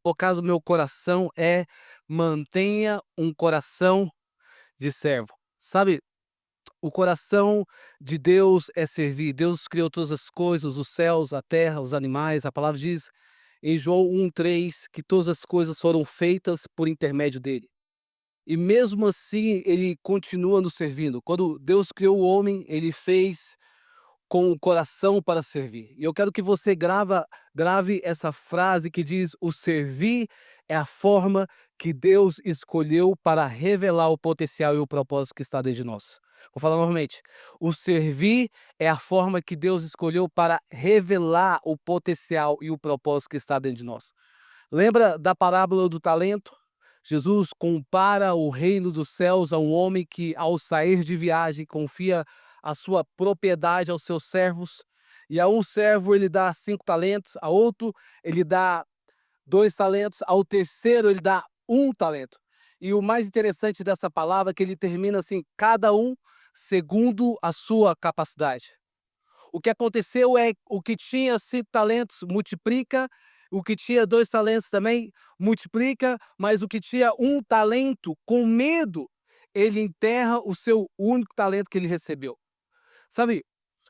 Colocar no meu coração é: mantenha um coração de servo. Sabe, o coração de Deus é servir. Deus criou todas as coisas, os céus, a terra, os animais. A palavra diz em João 1:3 que todas as coisas foram feitas por intermédio dele. E mesmo assim ele continua nos servindo. Quando Deus criou o homem, ele fez com o coração para servir. E eu quero que você grave essa frase que diz: o servir é a forma que Deus escolheu para revelar o potencial e o propósito que está dentro de nós. Vou falar novamente. O servir é a forma que Deus escolheu para revelar o potencial e o propósito que está dentro de nós. Lembra da parábola do talento? Jesus compara o reino dos céus a um homem que, ao sair de viagem, confia a sua propriedade aos seus servos. E a um servo ele dá 5 talentos, a outro ele dá 2 talentos, ao terceiro ele dá 1 talento. E o mais interessante dessa palavra é que ele termina assim: cada um segundo a sua capacidade. O que aconteceu é o que tinha 5 talentos multiplica, o que tinha 2 talentos também multiplica, mas o que tinha 1 talento, com medo, ele enterra o seu único talento que ele recebeu. Sabe,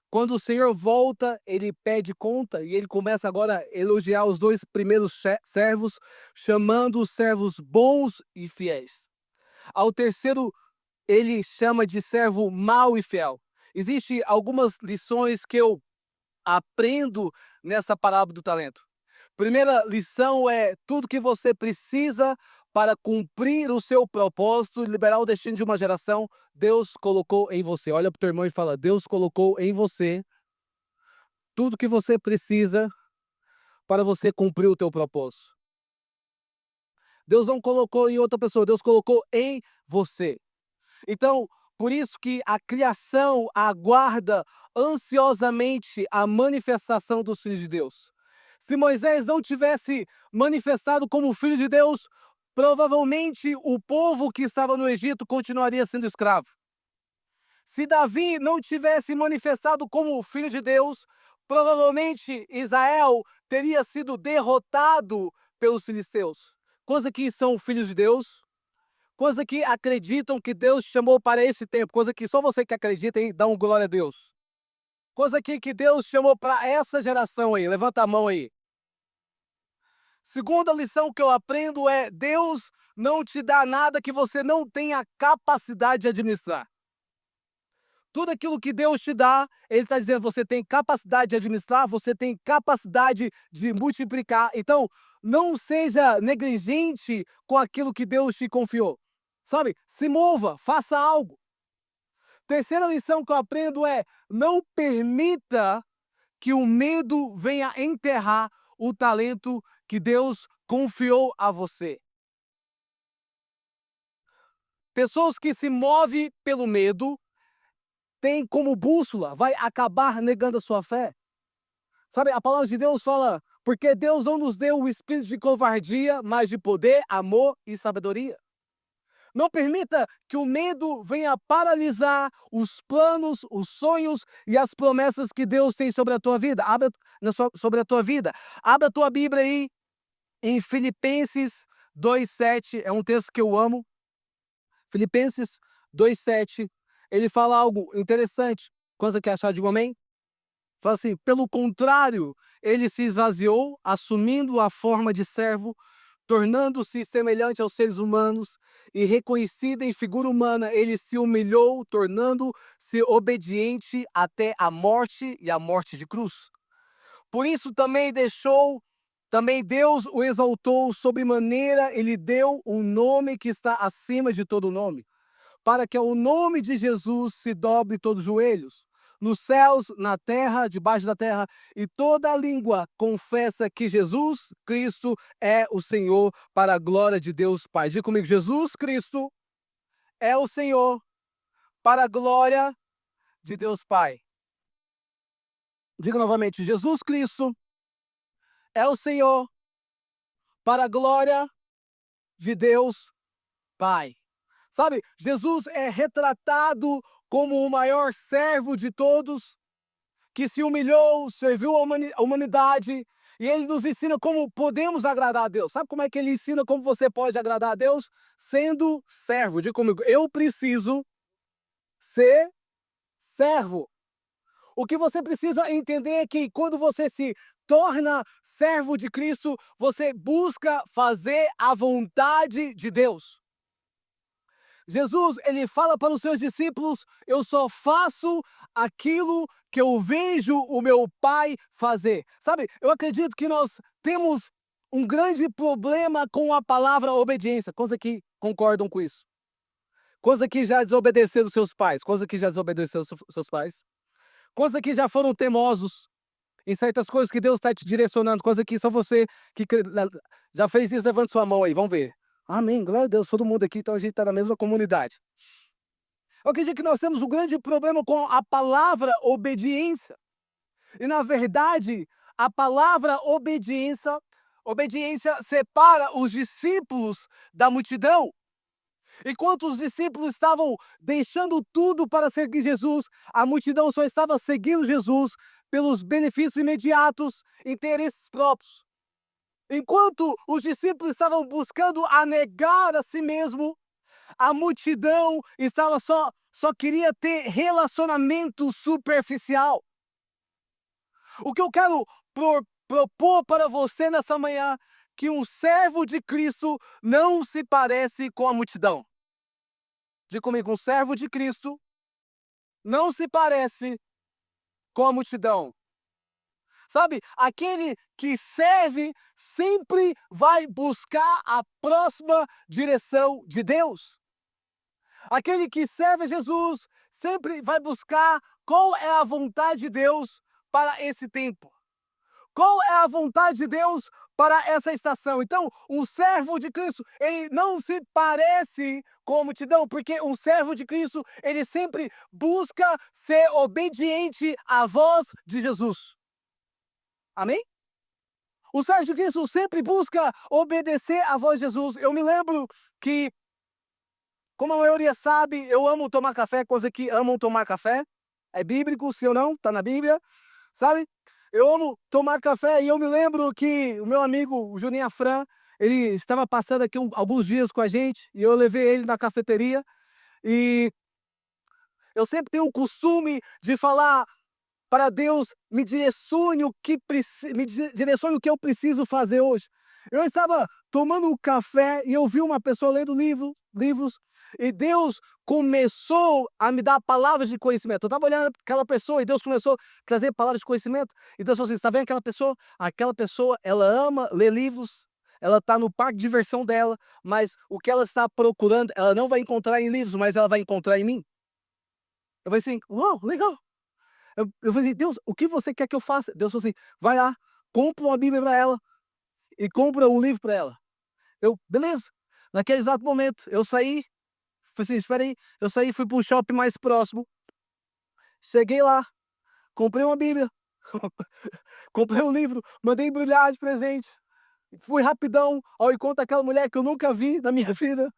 quando o Senhor volta, ele pede conta e ele começa agora a elogiar os 2 primeiros servos, chamando os servos bons e fiéis. Ao terceiro, ele chama de servo mau e fiel. Existem algumas lições que eu aprendo nessa parábola do talento. Primeira lição é: tudo que você precisa para cumprir o seu propósito e liberar o destino de uma geração, Deus colocou em você. Olha para o teu irmão e fala: Deus colocou em você tudo que você precisa para você cumprir o teu propósito. Deus não colocou em outra pessoa, Deus colocou em você. Então, por isso que a criação aguarda ansiosamente a manifestação dos filhos de Deus. Se Moisés não tivesse manifestado como filho de Deus, provavelmente o povo que estava no Egito continuaria sendo escravo. Se Davi não tivesse manifestado como filho de Deus, provavelmente Israel teria sido derrotado pelos filisteus. Coisa que são filhos de Deus, coisa que acreditam que Deus chamou para esse tempo, coisa que só você que acredita aí, dá um glória a Deus. Coisa que Deus chamou para essa geração aí, levanta a mão aí. Segunda lição que eu aprendo é: Deus não te dá nada que você não tenha capacidade de administrar. Tudo aquilo que Deus te dá, Ele está dizendo: você tem capacidade de administrar, você tem capacidade de multiplicar. Então, não seja negligente com aquilo que Deus te confiou. Sabe? Se mova, faça algo. Terceira lição que eu aprendo é: não permita que o medo venha enterrar o talento que Deus confiou a você. Pessoas que se movem pelo medo têm como bússola, vai acabar negando a sua fé. Sabe, a palavra de Deus fala: porque Deus não nos deu o espírito de covardia, mas de poder, amor e sabedoria. Não permita que o medo venha paralisar os planos, os sonhos e as promessas que Deus tem sobre a tua vida. Sobre a tua vida. Abra a tua Bíblia aí em Filipenses 2:7. É um texto que eu amo. Filipenses 2:7. Ele fala algo interessante. Coisa que achar de um amém? Fala assim: pelo contrário, ele se esvaziou, assumindo a forma de servo, tornando-se semelhante aos seres humanos e reconhecido em figura humana, ele se humilhou, tornando-se obediente até a morte e a morte de cruz. Por isso também Deus o exaltou sobremaneira, ele deu um nome que está acima de todo nome, para que ao nome de Jesus se dobre todos os joelhos, nos céus, na terra, debaixo da terra, e toda língua confessa que Jesus Cristo é o Senhor, para a glória de Deus Pai. Diga comigo: Jesus Cristo é o Senhor, para a glória de Deus Pai. Diga novamente: Jesus Cristo é o Senhor, para a glória de Deus Pai. Sabe, Jesus é retratado como o maior servo de todos, que se humilhou, serviu a humanidade E ele nos ensina como podemos agradar a Deus. Sabe como é que ele ensina como você pode agradar a Deus? Sendo servo. Diga comigo, eu preciso ser servo. O que você precisa entender é que quando você se torna servo de Cristo, você busca fazer a vontade de Deus. Jesus, ele fala para os seus discípulos: eu só faço aquilo que eu vejo o meu Pai fazer. Sabe, eu acredito que nós temos um grande problema com a palavra obediência. Coisa que concordam com isso? Coisa que já desobedeceram seus pais? Coisa que já desobedeceu seus pais? Coisa que já foram teimosos em certas coisas que Deus está te direcionando, coisa que só você que já fez isso, levante sua mão aí, vamos ver. Amém, glória a Deus, todo mundo aqui, então a gente está na mesma comunidade. Eu acredito que nós temos um grande problema com a palavra obediência. E na verdade, a palavra obediência separa os discípulos da multidão. Enquanto os discípulos estavam deixando tudo para seguir Jesus, a multidão só estava seguindo Jesus pelos benefícios imediatos, interesses próprios. Enquanto os discípulos estavam buscando a negar a si mesmo, a multidão estava só queria ter relacionamento superficial. O que eu quero propor para você nessa manhã, que um servo de Cristo não se parece com a multidão. Diga comigo, um servo de Cristo não se parece com a multidão. Sabe, aquele que serve sempre vai buscar a próxima direção de Deus. Aquele que serve a Jesus sempre vai buscar qual é a vontade de Deus para esse tempo. Qual é a vontade de Deus para essa estação? Então, um servo de Cristo, ele não se parece com a multidão, porque um servo de Cristo, ele sempre busca ser obediente à voz de Jesus. Amém? O servo de Cristo sempre busca obedecer à voz de Jesus. Eu me lembro que, como a maioria sabe, eu amo tomar café, coisa que amam tomar café. É bíblico, se ou não, está na Bíblia, sabe? Eu amo tomar café e eu me lembro que o meu amigo, o Juninho Afran, ele estava passando aqui alguns dias com a gente e eu levei ele na cafeteria e eu sempre tenho o costume de falar para Deus, me direcione o que eu preciso fazer hoje. Eu estava tomando um café e eu vi uma pessoa lendo livros, e Deus começou a me dar palavras de conhecimento. Eu estava olhando aquela pessoa e Deus começou a trazer palavras de conhecimento. E Deus falou assim: está vendo aquela pessoa? Aquela pessoa, ela ama ler livros, ela está no parque de diversão dela, mas o que ela está procurando, ela não vai encontrar em livros, mas ela vai encontrar em mim. Eu falei assim: uau, legal. Eu falei assim: Deus, o que você quer que eu faça? Deus falou assim: vai lá, compra uma Bíblia para ela e compra um livro para ela. Eu, beleza. Naquele exato momento, eu saí, falei assim: espera aí. Eu saí, fui para o shopping mais próximo, cheguei lá, comprei uma Bíblia, comprei um livro, mandei embrulhar de presente, fui rapidão ao encontro daquela mulher que eu nunca vi na minha vida.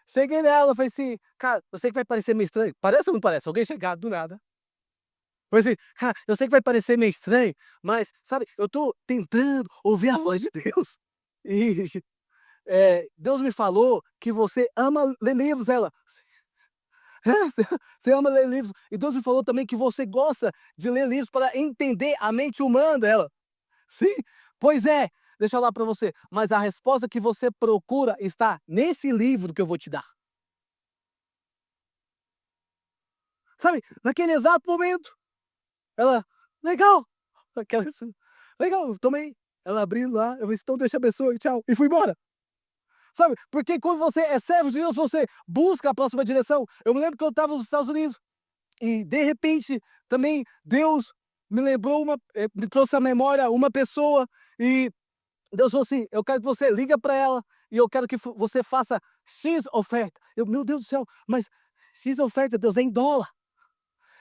Cheguei nela, falei assim: cara, eu sei que vai parecer meio estranho. Parece ou não parece? Alguém chegar do nada. Falei assim: cara, eu sei que vai parecer meio estranho, mas, sabe, eu tô tentando ouvir a voz de Deus. E Deus me falou que você ama ler livros. Ela, você ama ler livros. E Deus me falou também que você gosta de ler livros para entender a mente humana. Ela, sim, pois é, deixa eu falar para você, mas a resposta que você procura está nesse livro que eu vou te dar. Sabe, naquele exato momento, ela, legal, aquela, legal, tomei. Ela abriu lá, eu disse: então Deus te abençoe, tchau, e fui embora. Sabe, porque quando você é servo de Deus, você busca a próxima direção. Eu me lembro que eu estava nos Estados Unidos e, de repente, também Deus me lembrou, me trouxe à memória uma pessoa e Deus falou assim: eu quero que você liga para ela e eu quero que você faça X oferta. Eu, meu Deus do céu, mas X oferta, Deus, é em dólar.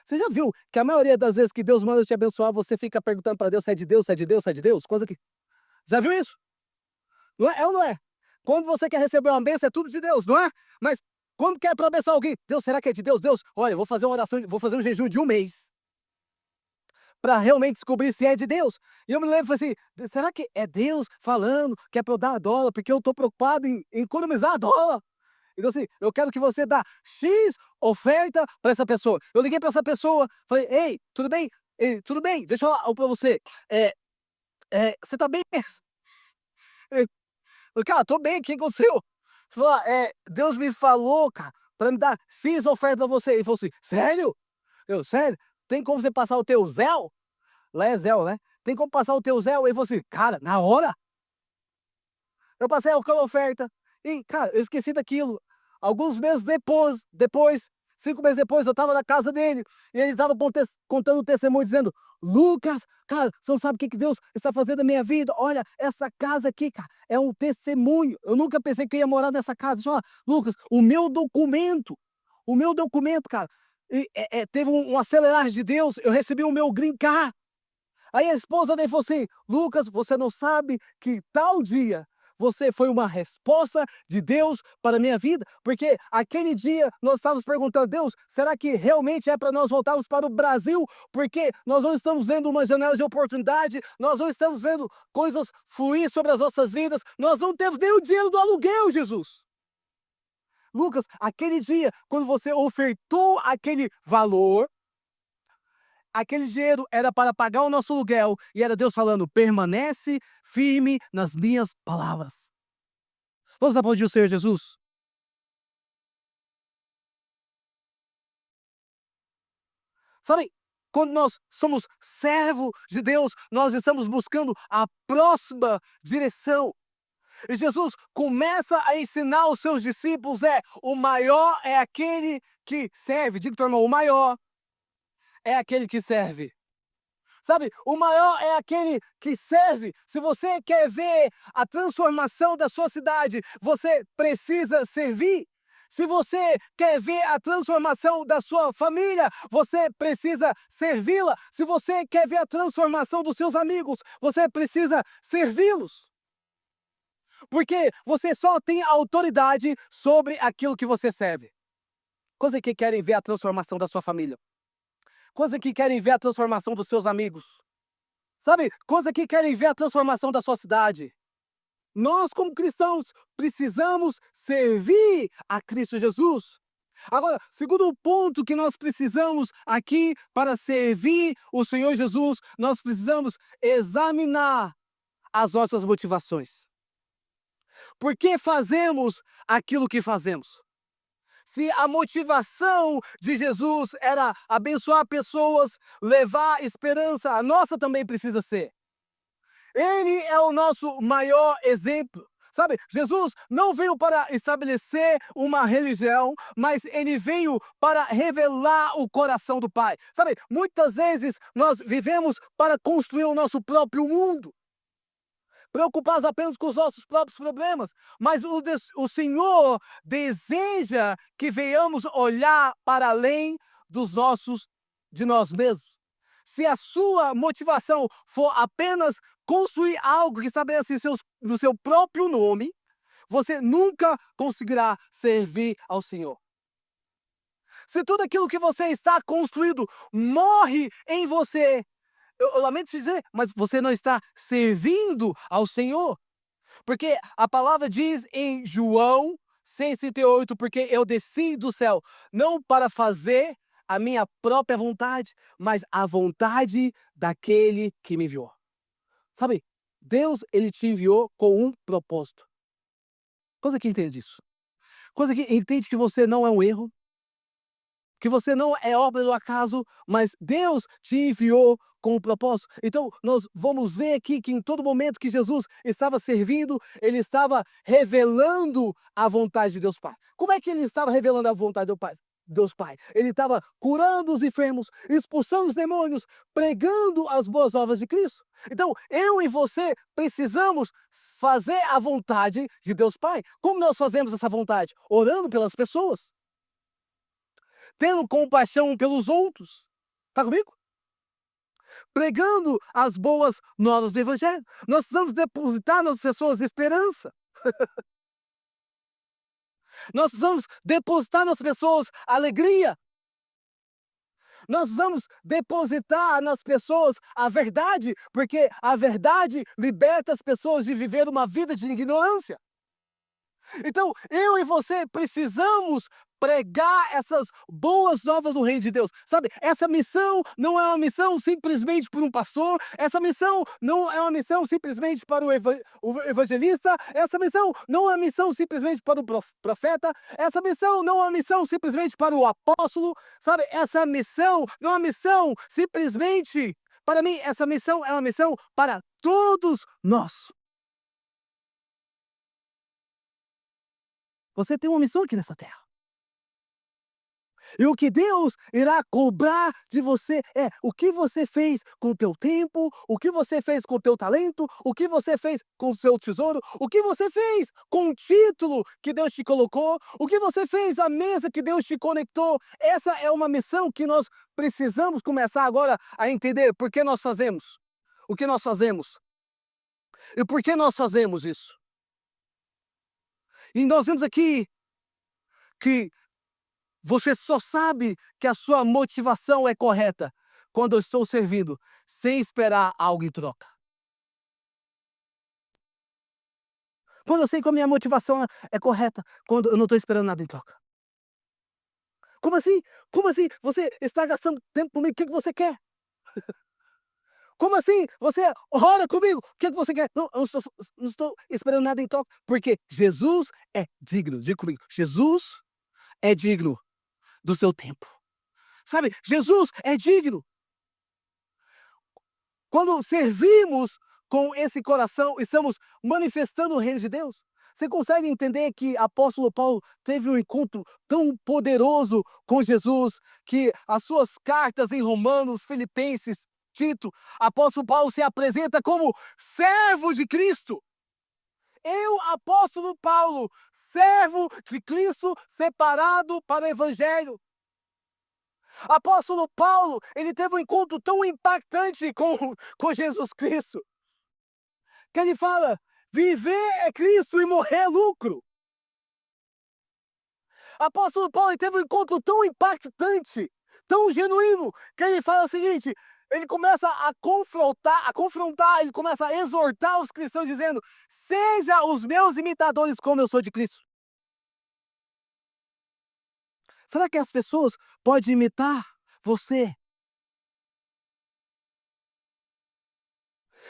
Você já viu que a maioria das vezes que Deus manda te abençoar, você fica perguntando para Deus se é de Deus, se é de Deus, se é de Deus? Coisa que... Já viu isso? Não é? É ou não é? Quando você quer receber uma bênção, é tudo de Deus, não é? Mas quando quer para abençoar alguém, Deus, será que é de Deus? Deus, olha, eu vou fazer uma oração, vou fazer um jejum de 1 mês para realmente descobrir se é de Deus. E eu me lembro, falei assim, será que é Deus falando que é para eu dar dólar, porque eu estou preocupado em economizar dólar? Então assim, eu quero que você dá X oferta para essa pessoa. Eu liguei para essa pessoa, falei, ei, tudo bem? Ei, tudo bem, deixa eu falar algo para você. Você tá bem? Eh, Cara, tô bem, o que aconteceu? Falou, Deus me falou, cara, para me dar X oferta para você. Ele falou assim, sério? Eu, sério? Tem como você passar o teu Zelle? Lá é Zelle, né? Tem como passar o teu Zelle? Ele falou assim, cara, na hora? Eu passei aquela oferta e, cara, eu esqueci daquilo. Alguns meses depois, 5 meses depois, eu estava na casa dele e ele estava contando um testemunho dizendo: Lucas, cara, você não sabe o que Deus está fazendo na minha vida. Olha, essa casa aqui, cara, é um testemunho. Eu nunca pensei que eu ia morar nessa casa. Olha, Lucas, o meu documento, cara, teve um acelerar de Deus. Eu recebi o meu green card. Aí a esposa dele falou assim: Lucas, você não sabe que tal dia você foi uma resposta de Deus para a minha vida? Porque aquele dia nós estávamos perguntando, Deus, será que realmente é para nós voltarmos para o Brasil? Porque nós não estamos vendo uma janela de oportunidade, nós não estamos vendo coisas fluir sobre as nossas vidas, nós não temos nem o dinheiro do aluguel, Jesus. Lucas, aquele dia, quando você ofertou aquele valor, aquele dinheiro era para pagar o nosso aluguel e era Deus falando: permanece firme nas minhas palavras. Vamos aplaudir o Senhor Jesus? Sabe, quando nós somos servo de Deus, nós estamos buscando a próxima direção. E Jesus começa a ensinar os seus discípulos: o maior é aquele que serve. Diga, teu irmão, o maior é aquele que serve. Sabe, o maior é aquele que serve. Se você quer ver a transformação da sua cidade, você precisa servir. Se você quer ver a transformação da sua família, você precisa servi-la. Se você quer ver a transformação dos seus amigos, você precisa servi-los. Porque você só tem autoridade sobre aquilo que você serve. Quantos aqui querem ver a transformação da sua família? Quantos aqui querem ver a transformação dos seus amigos? Sabe, coisa que querem ver a transformação da sua cidade. Nós, como cristãos, precisamos servir a Cristo Jesus. Agora, segundo ponto que nós precisamos aqui para servir o Senhor Jesus, nós precisamos examinar as nossas motivações. Por que fazemos aquilo que fazemos? Se a motivação de Jesus era abençoar pessoas, levar esperança, a nossa também precisa ser. Ele é o nosso maior exemplo. Sabe, Jesus não veio para estabelecer uma religião, mas ele veio para revelar o coração do Pai. Sabe, muitas vezes nós vivemos para construir o nosso próprio mundo, preocupados apenas com os nossos próprios problemas, mas o Senhor deseja que venhamos olhar para além de nós mesmos. Se a sua motivação for apenas construir algo que estabelece no seu próprio nome, você nunca conseguirá servir ao Senhor. Se tudo aquilo que você está construindo morre em você, eu lamento dizer, mas você não está servindo ao Senhor. Porque a palavra diz em João 6,38, porque eu desci do céu, não para fazer a minha própria vontade, mas a vontade daquele que me enviou. Sabe, Deus, ele te enviou com um propósito. Coisa que entende disso. Coisa que entende que você não é um erro, que você não é obra do acaso, mas Deus te enviou com um propósito. Então, nós vamos ver aqui que em todo momento que Jesus estava servindo, ele estava revelando a vontade de Deus Pai. Como é que ele estava revelando a vontade do Pai? Deus Pai. Ele estava curando os enfermos, expulsando os demônios, pregando as boas novas de Cristo. Então, eu e você precisamos fazer a vontade de Deus Pai. Como nós fazemos essa vontade? Orando pelas pessoas, tendo compaixão pelos outros. Está comigo? Pregando as boas novas do Evangelho. Nós precisamos depositar nas pessoas esperança. Nós precisamos depositar nas pessoas alegria. Nós vamos depositar nas pessoas a verdade, porque a verdade liberta as pessoas de viver uma vida de ignorância. Então, eu e você precisamos pregar essas boas novas do reino de Deus. Sabe, essa missão não é uma missão simplesmente para um pastor, essa missão não é uma missão simplesmente para o evangelista, essa missão não é uma missão simplesmente para o profeta, essa missão não é uma missão simplesmente para o apóstolo, sabe, essa missão não é uma missão simplesmente, para mim, essa missão é uma missão para todos nós. Você tem uma missão aqui nessa terra. E o que Deus irá cobrar de você é o que você fez com o teu tempo, o que você fez com o teu talento, o que você fez com o seu tesouro, o que você fez com o título que Deus te colocou, o que você fez à mesa que Deus te conectou. Essa é uma missão que nós precisamos começar agora a entender por que nós fazemos. O que nós fazemos. E por que nós fazemos isso? E nós vemos aqui que você só sabe que a sua motivação é correta quando eu estou servindo, sem esperar algo em troca. Quando eu sei que a minha motivação é correta, quando eu não estou esperando nada em troca. Como assim? Como assim? Você está gastando tempo comigo, o que você quer? Como assim? Você ora comigo, o que você quer? Não, eu não estou esperando nada em troca, porque Jesus é digno, diga comigo, Jesus é digno do seu tempo. Sabe, Jesus é digno. Quando servimos com esse coração, estamos manifestando o reino de Deus. Você consegue entender que apóstolo Paulo teve um encontro tão poderoso com Jesus, que as suas cartas em Romanos, Filipenses, Tito, apóstolo Paulo se apresenta como servo de Cristo. Eu, apóstolo Paulo, servo de Cristo, separado para o evangelho. Apóstolo Paulo, ele teve um encontro tão impactante com Jesus Cristo, que ele fala, viver é Cristo e morrer é lucro. Apóstolo Paulo, ele teve um encontro tão impactante, tão genuíno, que ele fala o seguinte, ele começa a confrontar, ele começa a exortar os cristãos, dizendo, seja os meus imitadores como eu sou de Cristo. Será que as pessoas podem imitar você?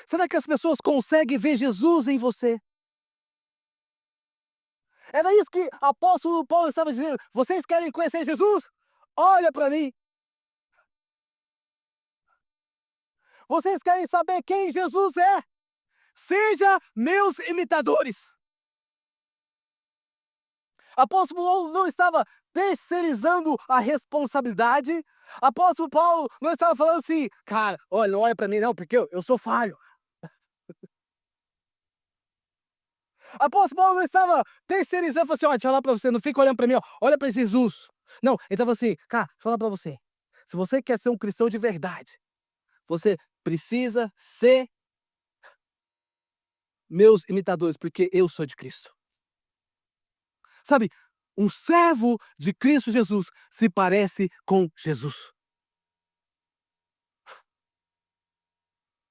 Será que as pessoas conseguem ver Jesus em você? Era isso que o apóstolo Paulo estava dizendo. Vocês querem conhecer Jesus? Olha para mim. Vocês querem saber quem Jesus é? Seja meus imitadores. Apóstolo Paulo não estava terceirizando a responsabilidade. Apóstolo Paulo não estava falando assim, cara, olha, não olha para mim não, porque eu sou falho. Apóstolo Paulo não estava terceirizando, falou assim, olha, deixa eu falar para você, não fica olhando para mim, ó, olha para Jesus. Não, ele estava assim, cara, deixa eu falar para você. Se você quer ser um cristão de verdade, você precisa ser meus imitadores, porque eu sou de Cristo. Sabe, um servo de Cristo Jesus se parece com Jesus.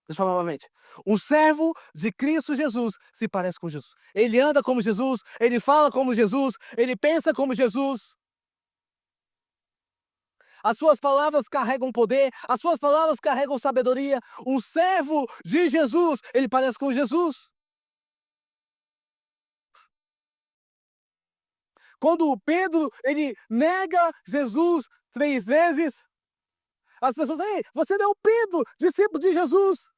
Deixa eu falar novamente. Um servo de Cristo Jesus se parece com Jesus. Ele anda como Jesus, ele fala como Jesus, ele pensa como Jesus. As suas palavras carregam poder, as suas palavras carregam sabedoria. Um servo de Jesus, ele parece com Jesus. Quando Pedro, ele nega Jesus 3 vezes, as pessoas, ei, você não é o Pedro, discípulo de Jesus.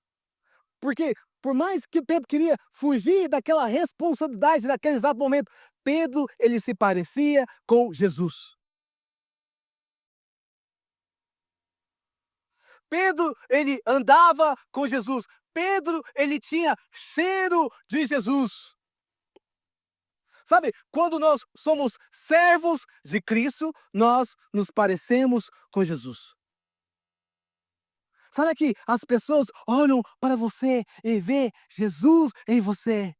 Porque, por mais que Pedro queria fugir daquela responsabilidade naquele exato momento, Pedro, ele se parecia com Jesus. Pedro, ele andava com Jesus. Pedro, ele tinha cheiro de Jesus. Sabe, quando nós somos servos de Cristo, nós nos parecemos com Jesus. Sabe que as pessoas olham para você e vê Jesus em você.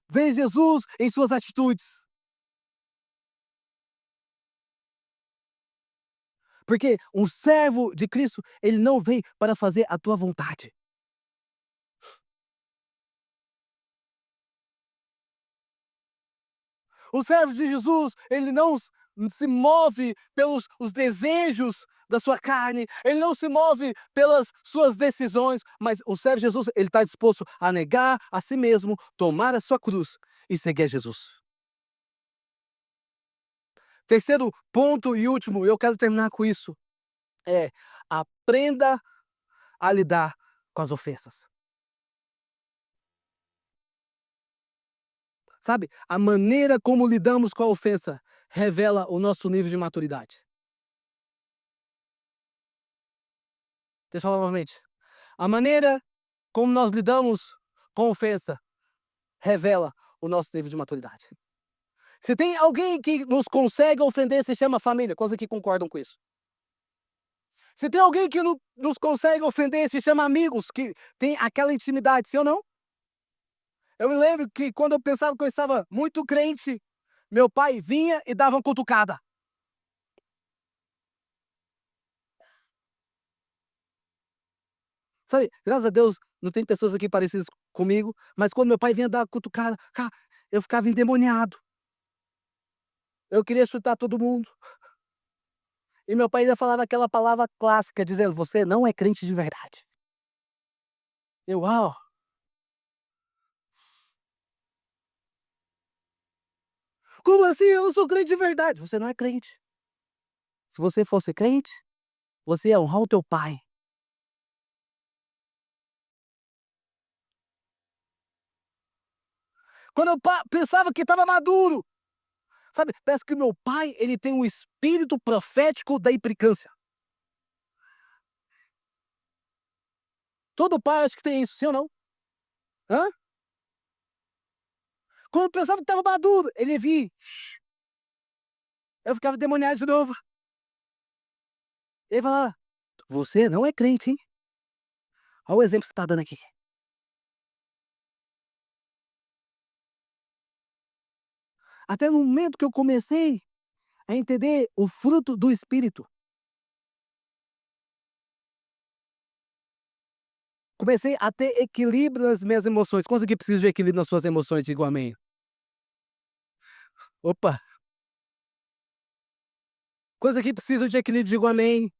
Vê Jesus em suas atitudes. Porque um servo de Cristo, ele não vem para fazer a tua vontade. O servo de Jesus, ele não se move pelos os desejos da sua carne, ele não se move pelas suas decisões, mas o servo de Jesus, ele está disposto a negar a si mesmo, tomar a sua cruz e seguir a Jesus. Terceiro ponto e último, eu quero terminar com isso, é aprenda a lidar com as ofensas. Sabe, a maneira como lidamos com a ofensa revela o nosso nível de maturidade. Deixa eu falar novamente. A maneira como nós lidamos com ofensa revela o nosso nível de maturidade. Se tem alguém que nos consegue ofender, se chama família. Quantos aqui concordam com isso? Se tem alguém que nos consegue ofender, se chama amigos, que tem aquela intimidade, sim ou não? Eu me lembro que quando eu pensava que eu estava muito crente, meu pai vinha e dava uma cutucada. Sabe, graças a Deus não tem pessoas aqui parecidas comigo, mas quando meu pai vinha dar uma cutucada, cara, eu ficava endemoniado. Eu queria chutar todo mundo. E meu pai ainda falava aquela palavra clássica, dizendo: "Você não é crente de verdade". Eu: "Uau, como assim? Eu não sou crente de verdade". "Você não é crente. Se você fosse crente, você ia honrar o teu pai". Quando eu pensava que estava maduro, sabe, parece que o meu pai, ele tem um espírito profético da implicância. Todo pai acho que tem isso, sim ou não? Hã? Quando eu pensava que estava maduro, ele vinha, eu ficava demoniado de novo. Ele falava: "Você não é crente, hein? Olha o exemplo que você está dando aqui". Até no momento que eu comecei a entender o fruto do espírito, comecei a ter equilíbrio nas minhas emoções. Quantos aqui precisam de equilíbrio nas suas emoções? Diga amém. Opa! Quantos aqui precisam de equilíbrio? Diga amém.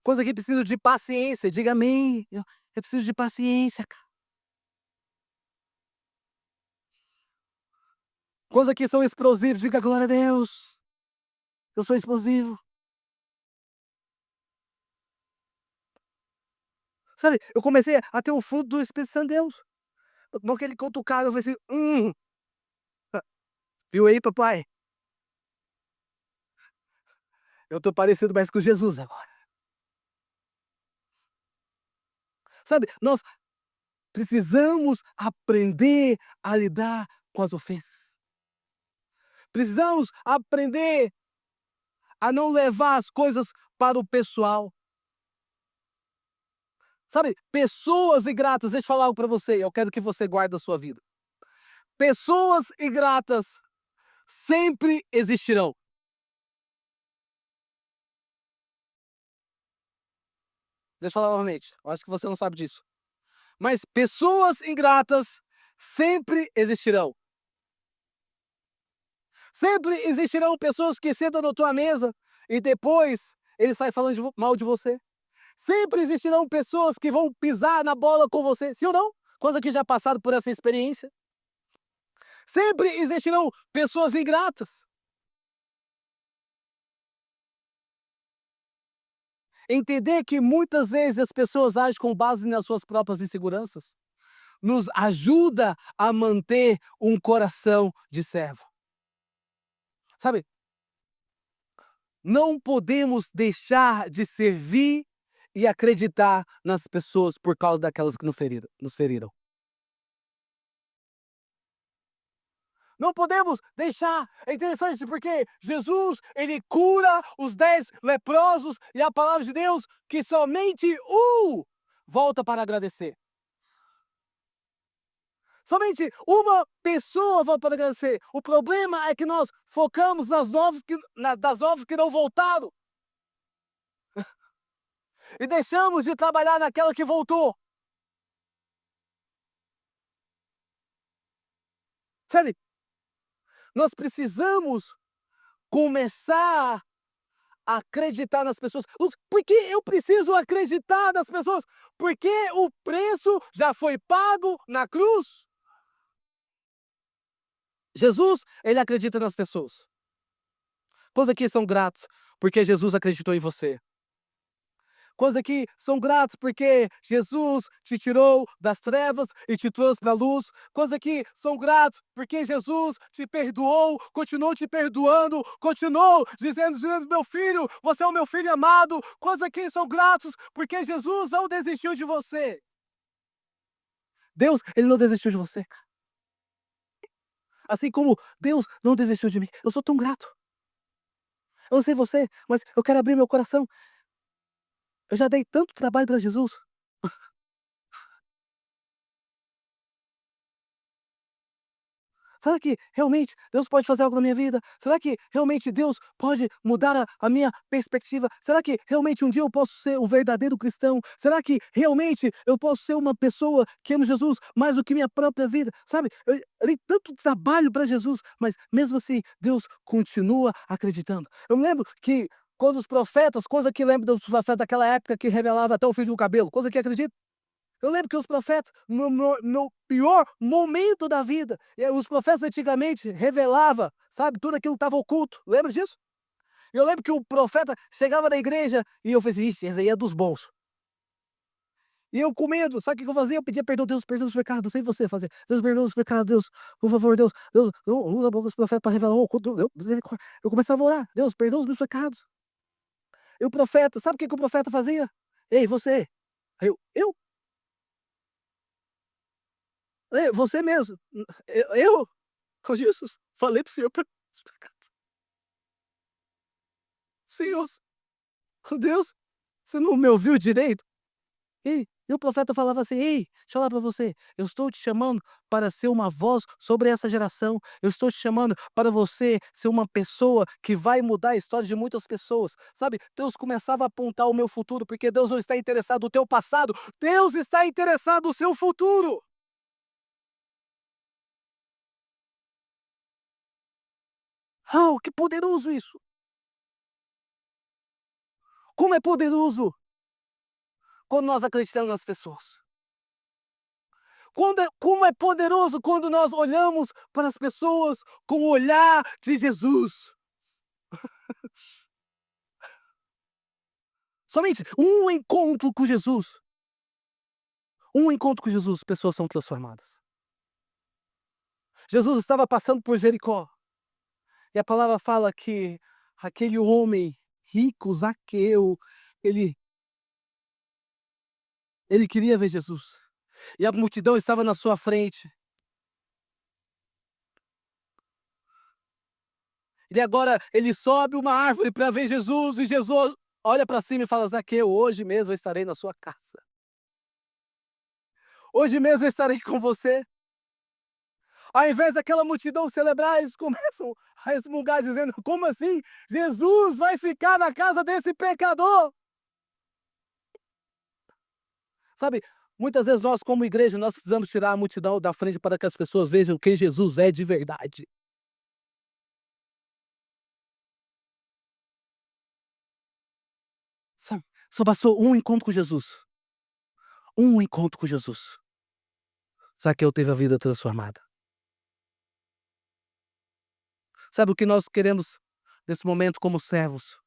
Quantos aqui precisam de paciência? Diga amém. Eu preciso de paciência, cara. Quantos aqui são explosivos? Diga glória a Deus. Eu sou explosivo. Sabe, eu comecei a ter o fruto do Espírito Santo de Deus. No que ele cutucava, eu falei assim: ah, viu aí, papai? Eu tô parecido mais com Jesus agora". Sabe, nós precisamos aprender a lidar com as ofensas. Precisamos aprender a não levar as coisas para o pessoal. Sabe, pessoas ingratas, deixa eu falar algo para você, eu quero que você guarde a sua vida. Pessoas ingratas sempre existirão. Deixa eu falar novamente, eu acho que você não sabe disso. Mas pessoas ingratas sempre existirão. Sempre existirão pessoas que sentam na tua mesa e depois eles saem falando mal de você. Sempre existirão pessoas que vão pisar na bola com você, sim ou não? Quantos aqui já passaram por essa experiência? Sempre existirão pessoas ingratas. Entender que muitas vezes as pessoas agem com base nas suas próprias inseguranças nos ajuda a manter um coração de servo. Sabe, não podemos deixar de servir e acreditar nas pessoas por causa daquelas que nos feriram. Não podemos deixar. É interessante porque Jesus, ele cura os 10 leprosos e a palavra de Deus que somente um volta para agradecer. Somente uma pessoa vai poder agradecer. O problema é que nós focamos das 9 que não voltaram e deixamos de trabalhar naquela que voltou. Sabe, nós precisamos começar a acreditar nas pessoas. Por que eu preciso acreditar nas pessoas? Porque o preço já foi pago na cruz. Jesus, ele acredita nas pessoas. Quantos aqui são gratos porque Jesus acreditou em você? Quantos aqui são gratos porque Jesus te tirou das trevas e te trouxe para a luz? Quantos aqui são gratos porque Jesus te perdoou, continuou te perdoando, continuou dizendo, meu filho, você é o meu filho amado? Quantos aqui são gratos porque Jesus não desistiu de você? Deus, ele não desistiu de você, cara. Assim como Deus não desistiu de mim. Eu sou tão grato. Eu não sei você, mas eu quero abrir meu coração. Eu já dei tanto trabalho para Jesus. Será que realmente Deus pode fazer algo na minha vida? Será que realmente Deus pode mudar a minha perspectiva? Será que realmente um dia eu posso ser o verdadeiro cristão? Será que realmente eu posso ser uma pessoa que ama Jesus mais do que minha própria vida? Sabe, eu dei tanto trabalho para Jesus, mas mesmo assim Deus continua acreditando. Eu me lembro que quando os profetas, coisa que lembro dos profetas daquela época que revelava até o fio do cabelo, coisa que acredita. Eu lembro que os profetas, no pior momento da vida, os profetas antigamente revelava, sabe, tudo aquilo que estava oculto. Lembra disso? Eu lembro que o profeta chegava na igreja e eu falei assim: "Ixi, esse aí é dos bons". E eu com medo, sabe o que eu fazia? Eu pedia perdão: "Deus, perdoa os pecados", não sei você fazer. "Deus, perdoa os pecados, Deus, por favor, Deus, Deus, não usa a boca dos profetas para revelar o oculto, Deus, misericórdia". Eu começava a orar: "Deus, perdoa os meus pecados". E o profeta, sabe o que que o profeta fazia? "Ei, você". Aí eu? É, você mesmo. Eu? "Ô Jesus, falei para o Senhor para Senhor, Deus, você não me ouviu direito?" E o profeta falava assim: "Ei, deixa eu falar para você, eu estou te chamando para ser uma voz sobre essa geração, eu estou te chamando para você ser uma pessoa que vai mudar a história de muitas pessoas", sabe. Deus começava a apontar o meu futuro, porque Deus não está interessado no teu passado, Deus está interessado no seu futuro. Oh, que poderoso isso! Como é poderoso quando nós acreditamos nas pessoas. Como é poderoso quando nós olhamos para as pessoas com o olhar de Jesus. Somente um encontro com Jesus, pessoas são transformadas. Jesus estava passando por Jericó, e a palavra fala que aquele homem rico, Zaqueu, ele ele queria ver Jesus, e a multidão estava na sua frente. E agora ele sobe uma árvore para ver Jesus, e Jesus olha para cima e fala: "Zaqueu, hoje mesmo eu estarei na sua casa. Hoje mesmo eu estarei com você". Ao invés daquela multidão celebrar, eles começam a resmungar, dizendo: "Como assim? Jesus vai ficar na casa desse pecador?" Sabe, muitas vezes nós como igreja, nós precisamos tirar a multidão da frente para que as pessoas vejam quem Jesus é de verdade. Sabe, só bastou um encontro com Jesus, um encontro com Jesus. Zaqueu teve a vida transformada. Sabe o que nós queremos nesse momento como servos?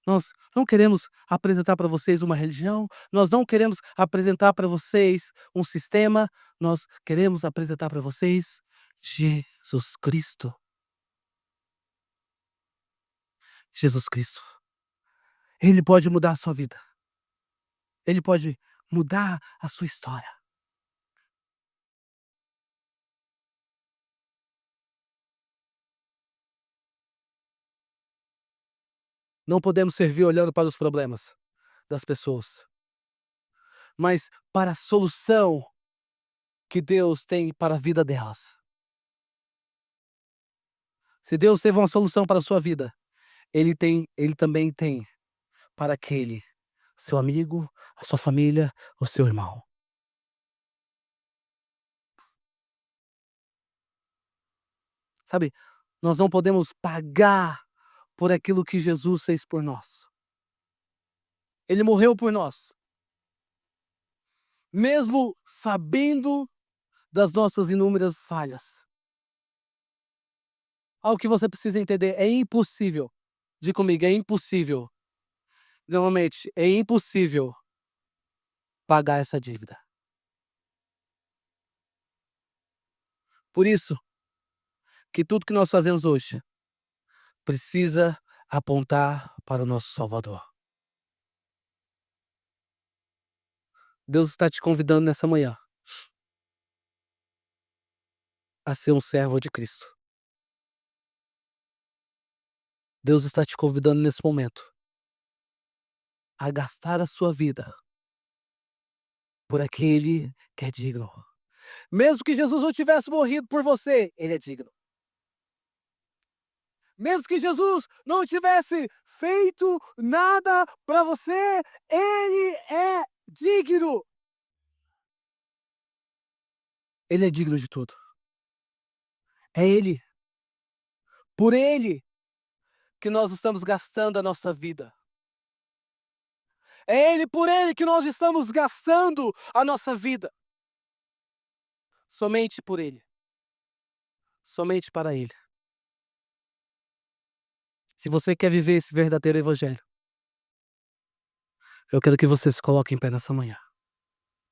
Nós não queremos apresentar para vocês uma religião, nós não queremos apresentar para vocês um sistema, nós queremos apresentar para vocês Jesus Cristo. Jesus Cristo. Ele pode mudar a sua vida. Ele pode mudar a sua história. Não podemos servir olhando para os problemas das pessoas, mas para a solução. que Deus tem para a vida delas. Se Deus teve uma solução para a sua vida, ele também tem para aquele, seu amigo, a sua família, o seu irmão. Sabe, nós não podemos pagar por aquilo que Jesus fez por nós. Ele morreu por nós, mesmo sabendo das nossas inúmeras falhas. Algo que você precisa entender, é impossível, diga comigo, é impossível, normalmente, é impossível pagar essa dívida. Por isso que tudo que nós fazemos hoje precisa apontar para o nosso Salvador. Deus está te convidando nessa manhã a ser um servo de Cristo. Deus está te convidando nesse momento a gastar a sua vida por aquele que é digno. Mesmo que Jesus não tivesse morrido por você, ele é digno. Mesmo que Jesus não tivesse feito nada para você, ele é digno. Ele é digno de tudo. É ele, por ele, que nós estamos gastando a nossa vida. É ele, por ele, que nós estamos gastando a nossa vida. Somente por ele. Somente para ele. Se você quer viver esse verdadeiro evangelho, eu quero que você se coloque em pé nessa manhã.